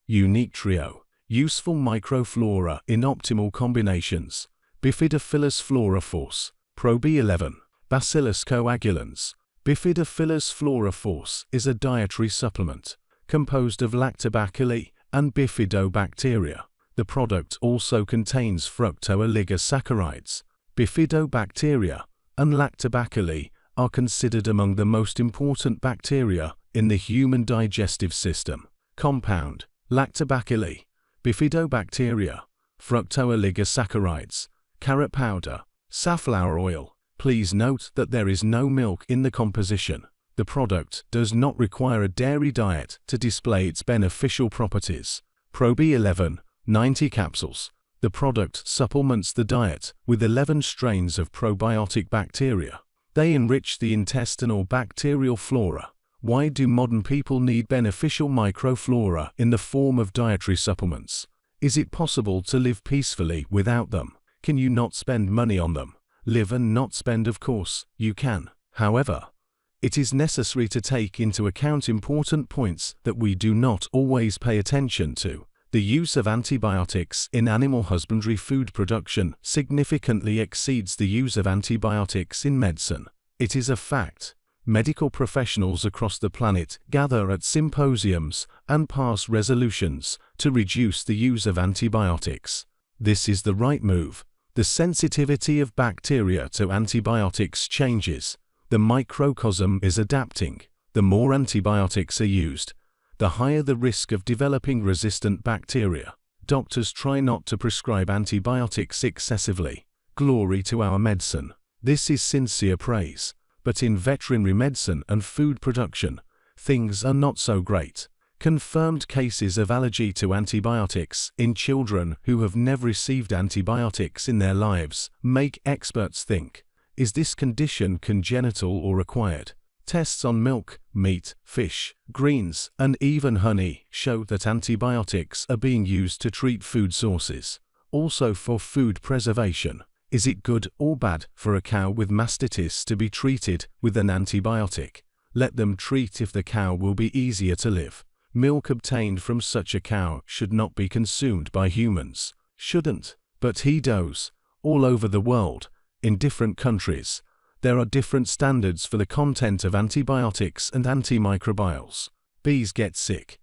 Unique trio. Useful microflora in optimal combinations. Bifidophilus flora force. Pro B11. Bacillus coagulans. Bifidophilus flora force is a dietary supplement composed of lactobacilli and bifidobacteria. The product also contains fructooligosaccharides. Bifidobacteria and lactobacilli are considered among the most important bacteria in the human digestive system. Compound: lactobacilli, bifidobacteria, fructooligosaccharides, carrot powder, safflower oil. Please note that there is no milk in the composition. The product does not require a dairy diet to display its beneficial properties. Pro B11, 90 capsules. The product supplements the diet with 11 strains of probiotic bacteria. They enrich the intestinal bacterial flora. Why do modern people need beneficial microflora in the form of dietary supplements? Is it possible to live peacefully without them? Can you not spend money on them? Live and not spend, of course, you can. However, it is necessary to take into account important points that we do not always pay attention to. The use of antibiotics in animal husbandry food production significantly exceeds the use of antibiotics in medicine. It is a fact. Medical professionals across the planet gather at symposiums and pass resolutions to reduce the use of antibiotics. This is the right move. The sensitivity of bacteria to antibiotics changes. The microcosm is adapting. The more antibiotics are used, the higher the risk of developing resistant bacteria. Doctors try not to prescribe antibiotics excessively. Glory to our medicine. This is sincere praise. But in veterinary medicine and food production, things are not so great. Confirmed cases of allergy to antibiotics in children who have never received antibiotics in their lives make experts think, is this condition congenital or acquired? Tests on milk, meat, fish, greens, and even honey show that antibiotics are being used to treat food sources. Also for food preservation. Is it good or bad for a cow with mastitis to be treated with an antibiotic? Let them treat if the cow will be easier to live. Milk obtained from such a cow should not be consumed by humans. Shouldn't, but he does. All over the world, in different countries, there are different standards for the content of antibiotics and antimicrobials. Bees get sick,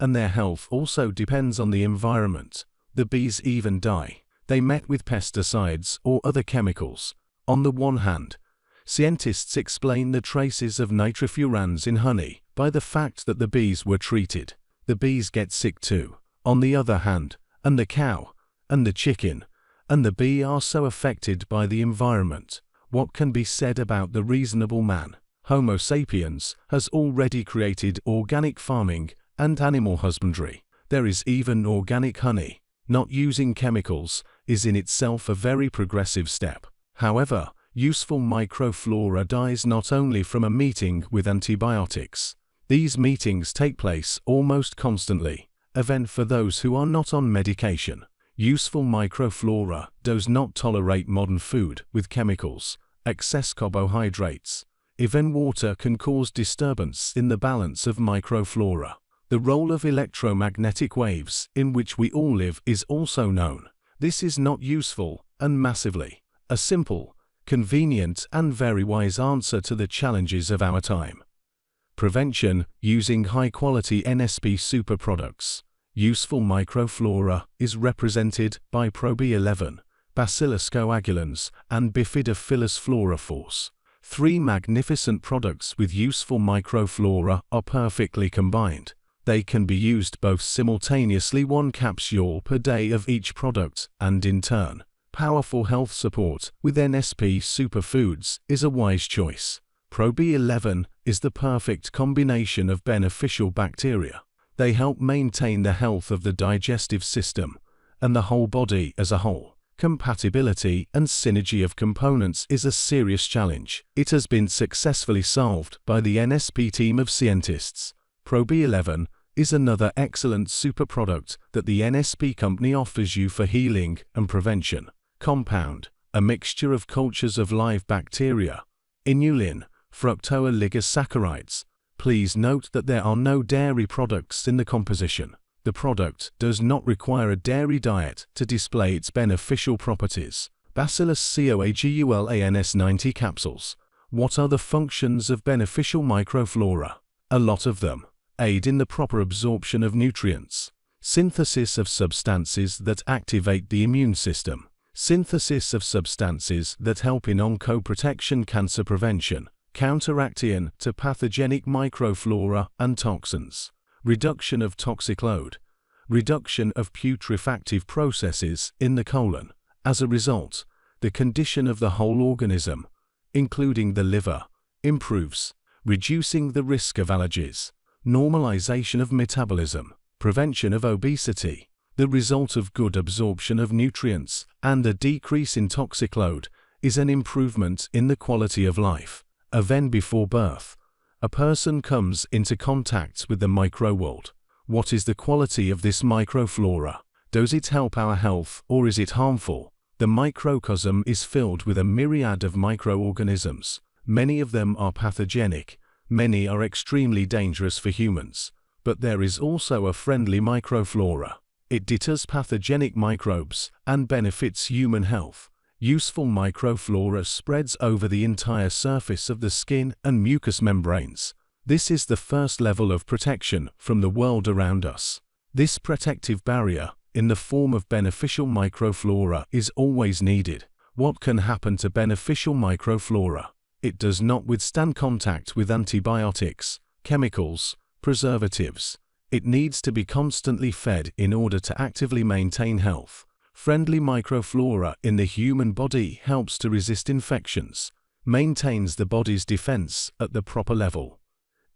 and their health also depends on the environment. The bees even die. They met with pesticides or other chemicals. On the one hand, scientists explain the traces of nitrofurans in honey by the fact that the bees were treated. The bees get sick too. On the other hand, and the cow, and the chicken, and the bee are so affected by the environment. What can be said about the reasonable man? Homo sapiens has already created organic farming and animal husbandry. There is even organic honey. Not using chemicals is in itself a very progressive step. However, useful microflora dies not only from a meeting with antibiotics. These meetings take place almost constantly, event for those who are not on medication. Useful microflora does not tolerate modern food with chemicals, excess carbohydrates. Even water can cause disturbance in the balance of microflora. The role of electromagnetic waves in which we all live is also known. This is not useful and massively a simple, convenient and very wise answer to the challenges of our time. Prevention using high-quality NSP super products. Useful microflora is represented by Pro B11, Bacillus coagulans and Bifidophilus flora force. Three magnificent products with useful microflora are perfectly combined. They can be used both simultaneously, one capsule per day of each product, and in turn. Powerful health support with NSP superfoods is a wise choice. Pro B11 is the perfect combination of beneficial bacteria. They help maintain the health of the digestive system and the whole body as a whole. Compatibility and synergy of components is a serious challenge. It has been successfully solved by the NSP team of scientists. Pro B11 is another excellent super product that the NSP company offers you for healing and prevention. Compound: a mixture of cultures of live bacteria, inulin, fructooligosaccharides. Please note that there are no dairy products in the composition. The product does not require a dairy diet to display its beneficial properties. Bacillus Coagulans 90 capsules. What are the functions of beneficial microflora? A lot of them. Aid in the proper absorption of nutrients. Synthesis of substances that activate the immune system. Synthesis of substances that help in oncoprotection, cancer prevention. Counteraction to pathogenic microflora and toxins. Reduction of toxic load. Reduction of putrefactive processes in the colon. As a result, the condition of the whole organism, including the liver, improves, reducing the risk of allergies. Normalization of metabolism. Prevention of obesity. The result of good absorption of nutrients and a decrease in toxic load is an improvement in the quality of life. Even before birth, a person comes into contact with the microworld. What is the quality of this microflora? Does it help our health or is it harmful? The microcosm is filled with a myriad of microorganisms. Many of them are pathogenic, many are extremely dangerous for humans. But there is also a friendly microflora. It deters pathogenic microbes and benefits human health. Useful microflora spreads over the entire surface of the skin and mucous membranes. This is the first level of protection from the world around us. This protective barrier, in the form of beneficial microflora, is always needed. What can happen to beneficial microflora? It does not withstand contact with antibiotics, chemicals, preservatives. It needs to be constantly fed in order to actively maintain health. Friendly microflora in the human body helps to resist infections, maintains the body's defense at the proper level,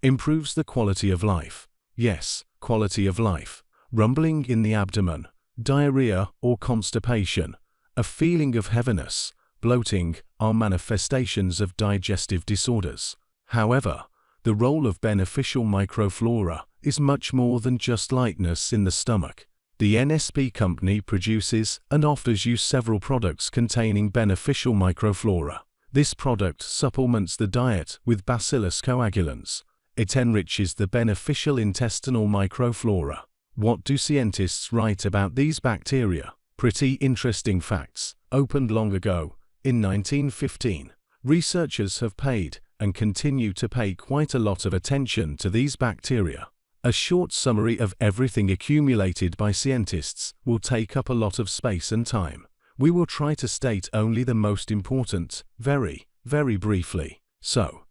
improves the quality of life. Yes, quality of life. Rumbling in the abdomen, diarrhea or constipation, a feeling of heaviness, bloating are manifestations of digestive disorders. However, the role of beneficial microflora is much more than just lightness in the stomach. The NSP company produces and offers you several products containing beneficial microflora. This product supplements the diet with Bacillus coagulans. It enriches the beneficial intestinal microflora. What do scientists write about these bacteria? Pretty interesting facts. Opened long ago, in 1915. Researchers have paid and continue to pay quite a lot of attention to these bacteria. A short summary of everything accumulated by scientists will take up a lot of space and time. We will try to state only the most important, very briefly. So,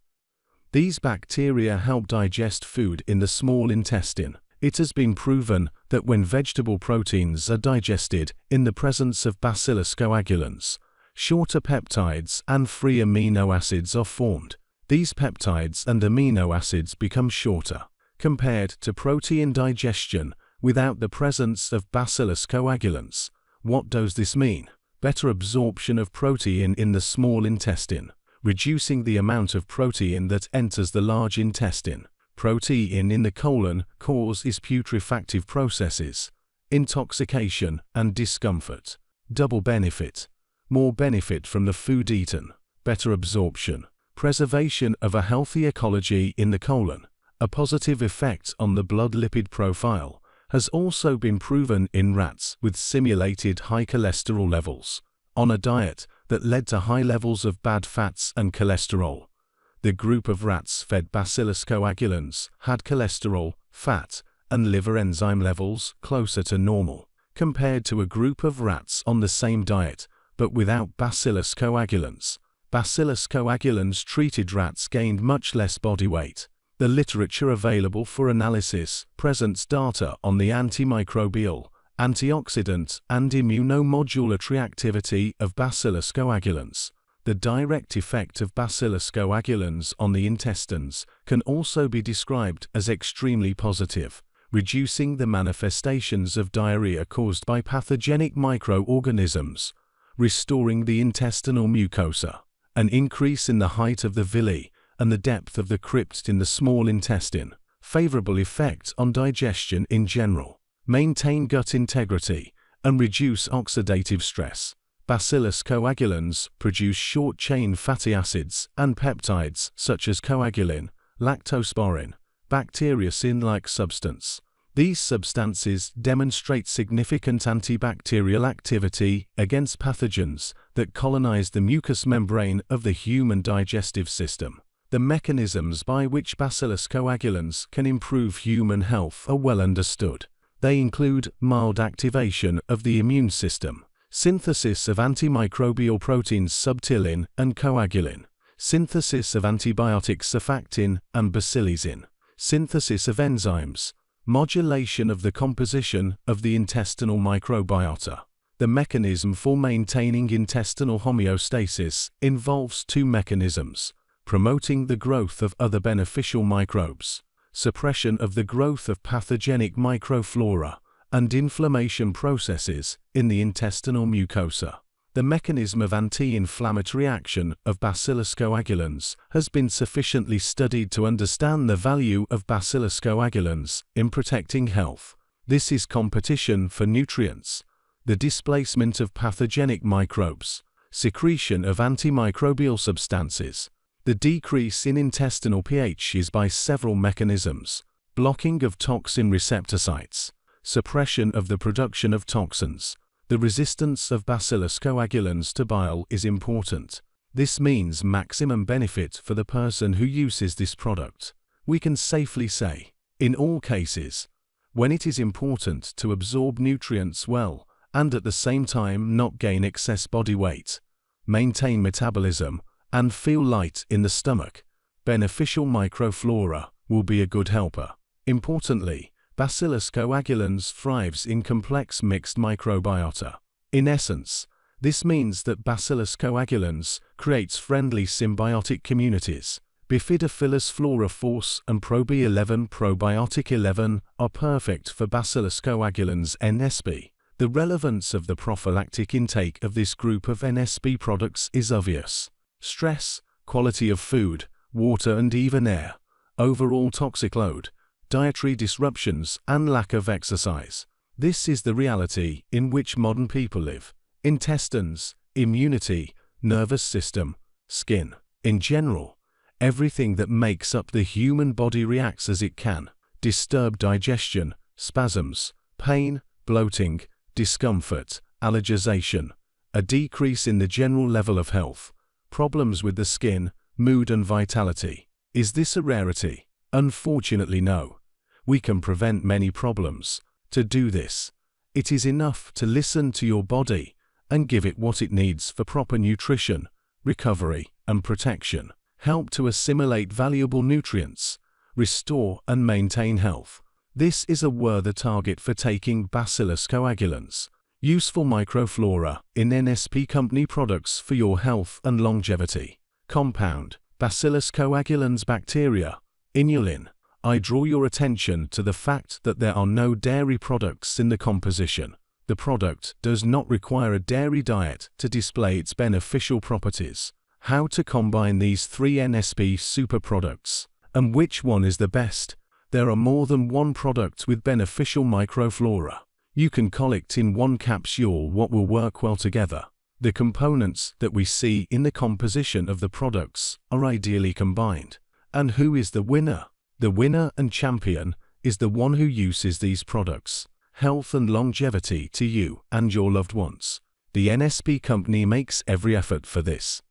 these bacteria help digest food in the small intestine. It has been proven that when vegetable proteins are digested in the presence of Bacillus coagulans, shorter peptides and free amino acids are formed. These peptides and amino acids become shorter, compared to protein digestion without the presence of Bacillus coagulans. What does this mean? Better absorption of protein in the small intestine, reducing the amount of protein that enters the large intestine. Protein in the colon causes putrefactive processes, intoxication and discomfort. Double benefit. More benefit from the food eaten. Better absorption. Preservation of a healthy ecology in the colon. A positive effect on the blood lipid profile has also been proven in rats with simulated high cholesterol levels on a diet that led to high levels of bad fats and cholesterol. The group of rats fed Bacillus coagulans had cholesterol, fat, and liver enzyme levels closer to normal, compared to a group of rats on the same diet but without Bacillus coagulans. Bacillus coagulans treated rats gained much less body weight. The literature available for analysis presents data on the antimicrobial, antioxidant, and immunomodulatory activity of Bacillus coagulans. The direct effect of Bacillus coagulans on the intestines can also be described as extremely positive, reducing the manifestations of diarrhea caused by pathogenic microorganisms, restoring the intestinal mucosa, an increase in the height of the villi and the depth of the crypt in the small intestine, favorable effect on digestion in general, maintain gut integrity, and reduce oxidative stress. Bacillus coagulans produce short-chain fatty acids and peptides such as coagulin, lactosporin, bacteriocin-like substance. These substances demonstrate significant antibacterial activity against pathogens that colonize the mucous membrane of the human digestive system. The mechanisms by which Bacillus coagulans can improve human health are well understood. They include mild activation of the immune system, synthesis of antimicrobial proteins subtilin and coagulin, synthesis of antibiotics surfactin and bacillicin, synthesis of enzymes, modulation of the composition of the intestinal microbiota. The mechanism for maintaining intestinal homeostasis involves two mechanisms: promoting the growth of other beneficial microbes, suppression of the growth of pathogenic microflora, and inflammation processes in the intestinal mucosa. The mechanism of anti-inflammatory action of Bacillus coagulans has been sufficiently studied to understand the value of Bacillus coagulans in protecting health. This is competition for nutrients, the displacement of pathogenic microbes, secretion of antimicrobial substances. The decrease in intestinal pH is by several mechanisms: blocking of toxin receptor sites, suppression of the production of toxins. The resistance of Bacillus coagulans to bile is important. This means maximum benefit for the person who uses this product. We can safely say, in all cases, when it is important to absorb nutrients well and at the same time not gain excess body weight, maintain metabolism, and feel light in the stomach, beneficial microflora will be a good helper. Importantly, Bacillus coagulans thrives in complex mixed microbiota. In essence, this means that Bacillus coagulans creates friendly symbiotic communities. Bifidophilus flora force and Probi11 probiotic 11 are perfect for Bacillus coagulans NSP. The relevance of the prophylactic intake of this group of NSP products is obvious. Stress, quality of food, water and even air, overall toxic load, dietary disruptions and lack of exercise. This is the reality in which modern people live. Intestines, immunity, nervous system, skin. In general, everything that makes up the human body reacts as it can. Disturbed digestion, spasms, pain, bloating, discomfort, allergization, a decrease in the general level of health, problems with the skin, mood and vitality. Is this a rarity? Unfortunately no. We can prevent many problems. To do this, it is enough to listen to your body and give it what it needs for proper nutrition, recovery and protection. Help to assimilate valuable nutrients, restore and maintain health. This is a worthy target for taking Bacillus coagulans. Useful microflora in NSP company products for your health and longevity. Compound: Bacillus coagulans bacteria, inulin. I draw your attention to the fact that there are no dairy products in the composition. The product does not require a dairy diet to display its beneficial properties. How to combine these three NSP super products, and which one is the best? There are more than one product with beneficial microflora. You can collect in one capsule what will work well together. The components that we see in the composition of the products are ideally combined. And who is the winner? The winner and champion is the one who uses these products. Health and longevity to you and your loved ones. The NSP company makes every effort for this.